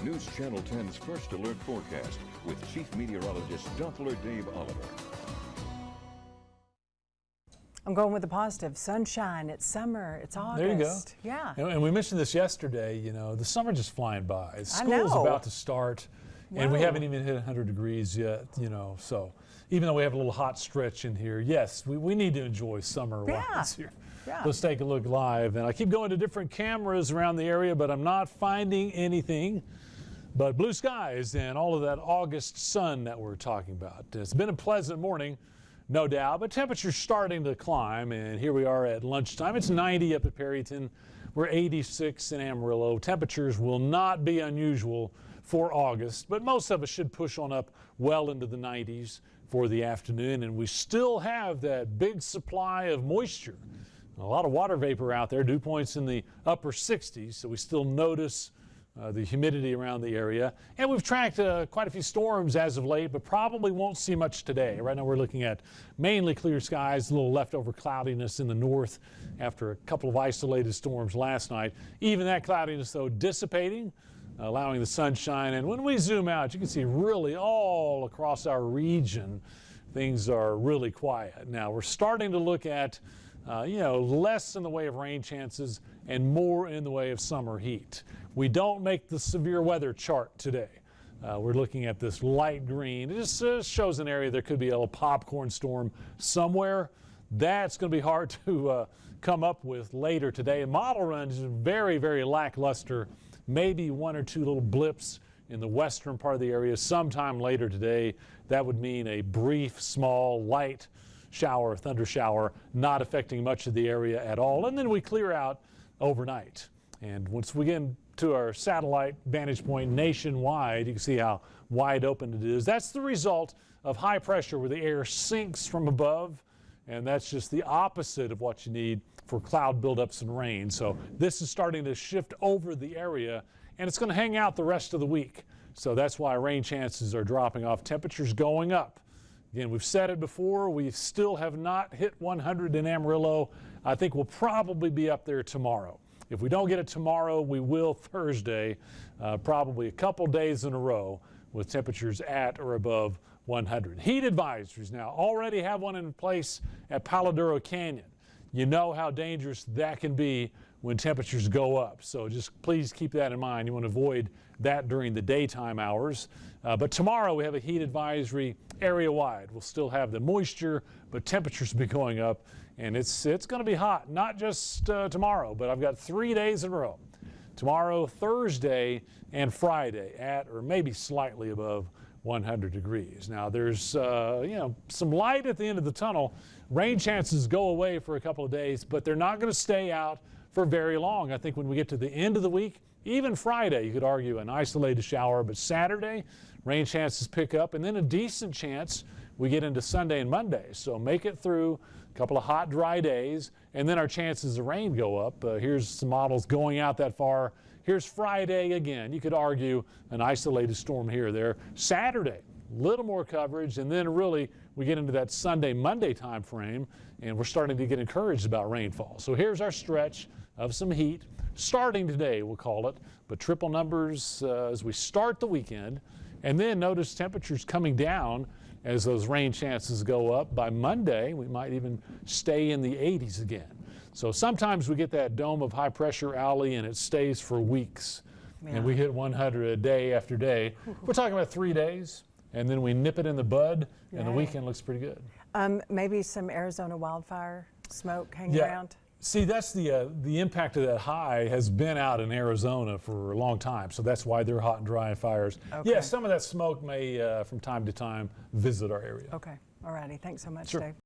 News Channel 10's First Alert Forecast with Chief Meteorologist Doppler Dave Oliver. I'm going with the positive. Sunshine, it's summer, it's August. There you go. Yeah. And we mentioned this yesterday, you know, the summer just flying by. School's know. about to start, and we haven't even hit 100 degrees yet, you know, so even though we have a little hot stretch in here, yes, we need to enjoy summer while it's here. Yeah. Let's take a look live. And I keep going to different cameras around the area, but I'm not finding anything but blue skies and all of that August sun that we're talking about. It's been a pleasant morning, no doubt, but temperature's starting to climb, and here we are at lunchtime. It's 90 up at Perryton. We're 86 in Amarillo. Temperatures will not be unusual for August, but most of us should push on up well into the 90s for the afternoon, and we still have that big supply of moisture. A lot of water vapor out there, dew points in the upper 60s, so we still notice the humidity around the area. And we've tracked quite a few storms as of late, but probably won't see much today. Right now we're looking at mainly clear skies, a little leftover cloudiness in the north after a couple of isolated storms last night. Even that cloudiness, though, dissipating, allowing the sunshine. And when we zoom out, you can see really all across our region, things are really quiet. Now we're starting to look at you know, less in the way of rain chances and more in the way of summer heat. We don't make the severe weather chart today. We're looking at this light green. It just shows an area there could be a little popcorn storm somewhere. That's going to be hard to come up with later today. A model run is very, very lackluster. Maybe one or two little blips in the western part of the area sometime later today. That would mean a brief, small, light shower, thunder shower, not affecting much of the area at all. And then we clear out overnight. And once we get to our satellite vantage point nationwide, you can see how wide open it is. That's the result of high pressure where the air sinks from above. And that's just the opposite of what you need for cloud buildups and rain. So this is starting to shift over the area, and it's going to hang out the rest of the week. So that's why rain chances are dropping off. Temperatures going up. Again, we've said it before, we still have not hit 100 in Amarillo. I think we'll probably be up there tomorrow. If we don't get it tomorrow, we will Thursday, probably a couple days in a row with temperatures at or above 100. Heat advisories now already have one in place at Palo Duro Canyon. You know how dangerous that can be when temperatures go up. So just please keep that in mind. You want to avoid that during the daytime hours. But tomorrow we have a heat advisory area-wide. We'll still have the moisture, but temperatures will be going up, and it's going to be hot, not just tomorrow, but I've got 3 days in a row. Tomorrow, Thursday, and Friday at or maybe slightly above 100 degrees. Now there's you know, some light at the end of the tunnel. Rain chances go away for a couple of days, but they're not going to stay out for very long. I think when we get to the end of the week, even Friday, you could argue an isolated shower, but Saturday, rain chances pick up, and then a decent chance we get into Sunday and Monday. So make it through a couple of hot, dry days, and then our chances of rain go up. Here's some models going out that far. Here's Friday again. You could argue an isolated storm here or there. Saturday, a little more coverage, and then really we get into that Sunday, Monday time frame, and we're starting to get encouraged about rainfall. So here's our stretch of some heat. Starting today, we'll call it, but triple numbers as we start the weekend. And then notice temperatures coming down as those rain chances go up. By Monday, we might even stay in the 80s again. So sometimes we get that dome of high pressure alley and it stays for weeks. Yeah. And we hit 100 a day after day. We're talking about 3 days, and then we nip it in the bud, and the weekend looks pretty good. Maybe some Arizona wildfire smoke hanging around? See, that's the impact of that high has been out in Arizona for a long time, so that's why they're hot and dry and fires. Okay. Yeah, some of that smoke may, from time to time, visit our area. Okay, all righty. Thanks so much, Sure. Dave.